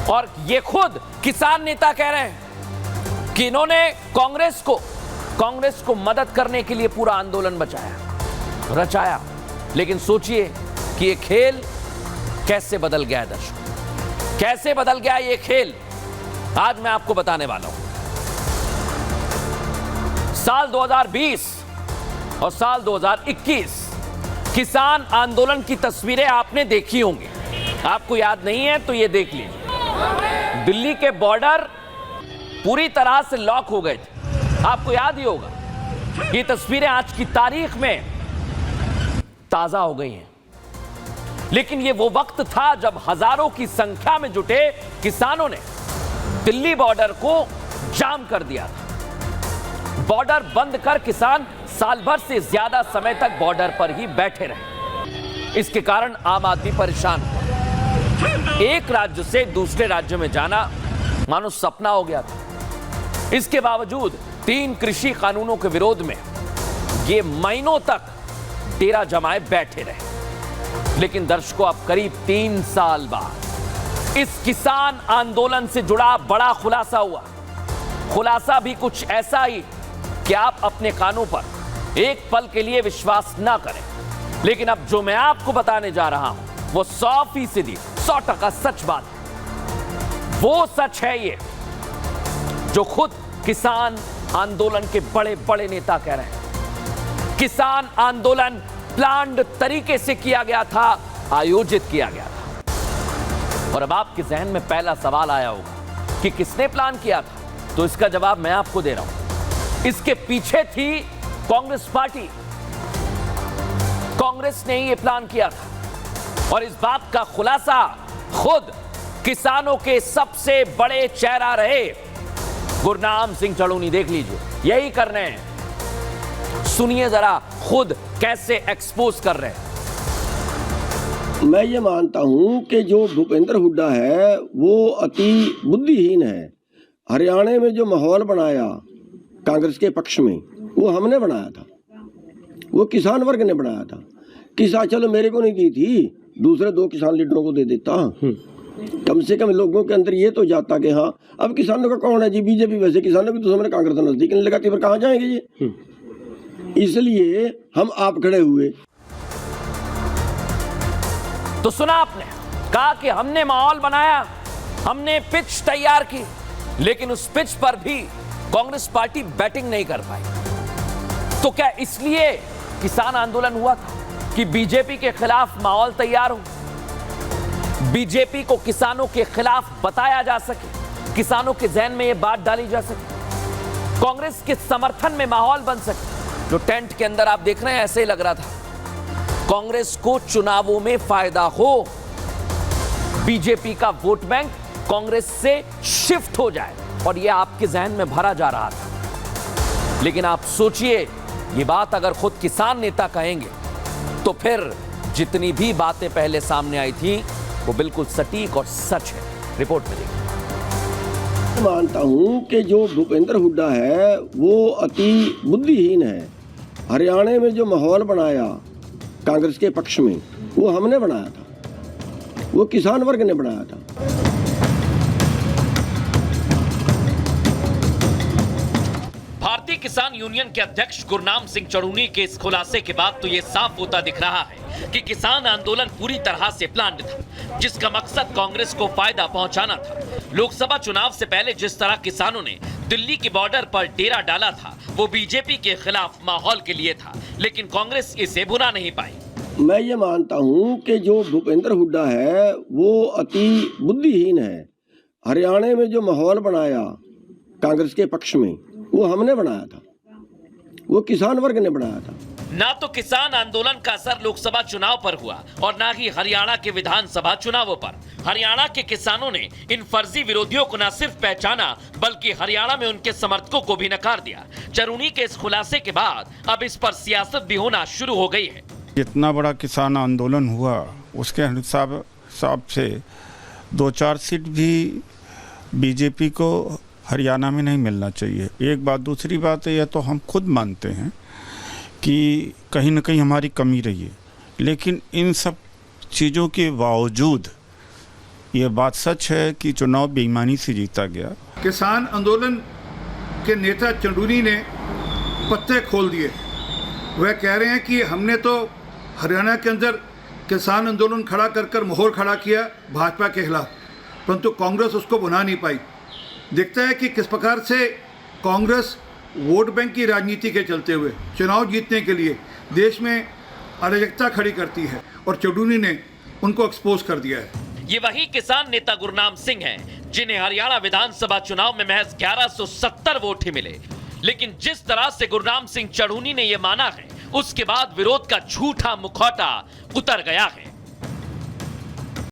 और ये खुद किसान नेता कह रहे हैं कि इन्होंने कांग्रेस को मदद करने के लिए पूरा आंदोलन रचाया। लेकिन सोचिए कि ये खेल कैसे बदल गया है दर्शकों, कैसे बदल गया ये खेल, आज मैं आपको बताने वाला हूं। साल 2020 और साल 2021 किसान आंदोलन की तस्वीरें आपने देखी होंगी, आपको याद नहीं है तो ये देख लीजिए। दिल्ली के बॉर्डर पूरी तरह से लॉक हो गए थे, आपको याद ही होगा। ये तस्वीरें आज की तारीख में ताजा हो गई हैं। लेकिन ये वो वक्त था जब हजारों की संख्या में जुटे किसानों ने दिल्ली बॉर्डर को जाम कर दिया था। बॉर्डर बंद कर किसान साल भर से ज्यादा समय तक बॉर्डर पर ही बैठे रहे। इसके कारण आम आदमी परेशान हुआ। एक राज्य से दूसरे राज्य में जाना मानो सपना हो गया था। इसके बावजूद 3 कृषि कानूनों के विरोध में ये महीनों तक डेरा जमाए बैठे रहे। लेकिन दर्शकों, अब करीब 3 साल बाद इस किसान आंदोलन से जुड़ा बड़ा खुलासा हुआ। खुलासा भी कुछ ऐसा ही कि आप अपने कानों पर एक पल के लिए विश्वास ना करें। लेकिन अब जो मैं आपको बताने जा रहा हूं वो 100% 100% सच बात है। वो सच है ये जो खुद किसान आंदोलन के बड़े बड़े नेता कह रहे हैं। किसान आंदोलन प्लान्ड तरीके से किया गया था, आयोजित किया गया था। और अब आपके जहन में पहला सवाल आया होगा कि किसने प्लान किया था, तो इसका जवाब मैं आपको दे रहा हूं। इसके पीछे थी कांग्रेस पार्टी। कांग्रेस ने ही यह प्लान किया था और इस बात का खुलासा खुद किसानों के सबसे बड़े चेहरा रहे गुरनाम सिंह चड़ूनी, देख लीजिए, यही कर रहे हैं। सुनिए जरा खुद कैसे एक्सपोज कर रहे हैं। मैं ये मानता हूं कि जो भूपेंद्र हुड्डा है वो अति बुद्धिहीन है। हरियाणा में जो माहौल बनाया कांग्रेस के पक्ष में वो हमने बनाया था, वो किसान वर्ग ने बनाया था। किसान, चलो मेरे को नहीं दी थी, दूसरे 2 किसान लीडरों को दे देता, कम से कम लोगों के अंदर ये तो जाता कि हाँ अब किसानों का कौन है जी, बीजेपी। वैसे किसानों की तो हमने कांग्रेस नजदीक नहीं लगाती, फिर कहाँ जाएंगे ये। इसलिए हम आप खड़े हुए। तो सुना आपने, कहा कि हमने माहौल बनाया, हमने पिच तैयार की, लेकिन उस पिच पर भी कांग्रेस पार्टी बैटिंग नहीं कर पाई। तो क्या इसलिए किसान आंदोलन हुआ था कि बीजेपी के खिलाफ माहौल तैयार हो, बीजेपी को किसानों के खिलाफ बताया जा सके, किसानों के जहन में यह बात डाली जा सके, कांग्रेस के समर्थन में माहौल बन सके। जो टेंट के अंदर आप देख रहे हैं ऐसे ही लग रहा था, कांग्रेस को चुनावों में फायदा हो, बीजेपी का वोट बैंक कांग्रेस से शिफ्ट हो जाए, और यह आपके जहन में भरा जा रहा था। लेकिन आप सोचिए, ये बात अगर खुद किसान नेता कहेंगे तो फिर जितनी भी बातें पहले सामने आई थी वो बिल्कुल सटीक और सच है। रिपोर्ट में देखिए। मानता हूं कि जो भूपेंद्र हुड्डा है वो अति बुद्धिहीन है। हरियाणा में जो माहौल बनाया कांग्रेस के पक्ष में वो हमने बनाया था, वो किसान वर्ग ने बनाया था। भारतीय किसान यूनियन के अध्यक्ष गुरनाम सिंह चड़ूनी के इस खुलासे के बाद तो ये साफ होता दिख रहा है कि किसान आंदोलन पूरी तरह से प्लान्ड था, जिसका मकसद कांग्रेस को फायदा पहुंचाना था। लोकसभा चुनाव से पहले जिस तरह किसानों ने दिल्ली के बॉर्डर पर डेरा डाला था, वो बीजेपी के खिलाफ माहौल के लिए था, लेकिन कांग्रेस इसे भुना नहीं पाई। मैं ये मानता हूं कि जो भूपेंद्र हुड्डा है वो अति बुद्धिहीन है। हरियाणा में जो माहौल बनाया कांग्रेस के पक्ष में वो हमने बनाया था, वो किसान वर्ग ने बनाया था। ना तो किसान आंदोलन का असर लोकसभा चुनाव पर हुआ और ना ही हरियाणा के विधानसभा चुनावों पर। हरियाणा के किसानों ने इन फर्जी विरोधियों को न सिर्फ पहचाना बल्कि हरियाणा में उनके समर्थकों को भी नकार दिया। चड़ूनी के इस खुलासे के बाद अब इस पर सियासत भी होना शुरू हो गई है। जितना बड़ा किसान आंदोलन हुआ उसके हिसाब से 2-4 सीट भी बीजेपी को हरियाणा में नहीं मिलना चाहिए। एक बात, दूसरी बात यह तो हम खुद मानते हैं कि कहीं ना कहीं हमारी कमी रही है, लेकिन इन सब चीज़ों के बावजूद ये बात सच है कि चुनाव बेईमानी से जीता गया। किसान आंदोलन के नेता चंदूनी ने पत्ते खोल दिए। वह कह रहे हैं कि हमने तो हरियाणा के अंदर किसान आंदोलन खड़ा कर कर माहौल खड़ा किया भाजपा के खिलाफ, परंतु कांग्रेस उसको बना नहीं पाई। दिखता है कि किस प्रकार से कांग्रेस वोट बैंक की राजनीति के चलते हुए चुनाव जीतने के लिए देश में अराजकता खड़ी करती है, और चंदूनी ने उनको एक्सपोज कर दिया है। ये वही किसान नेता गुरनाम सिंह हैं जिन्हें हरियाणा विधानसभा चुनाव में महज 1170 वोट ही मिले। लेकिन जिस तरह से गुरनाम सिंह चढ़ूनी ने यह माना है, उसके बाद विरोध का झूठा मुखौटा उतर गया है।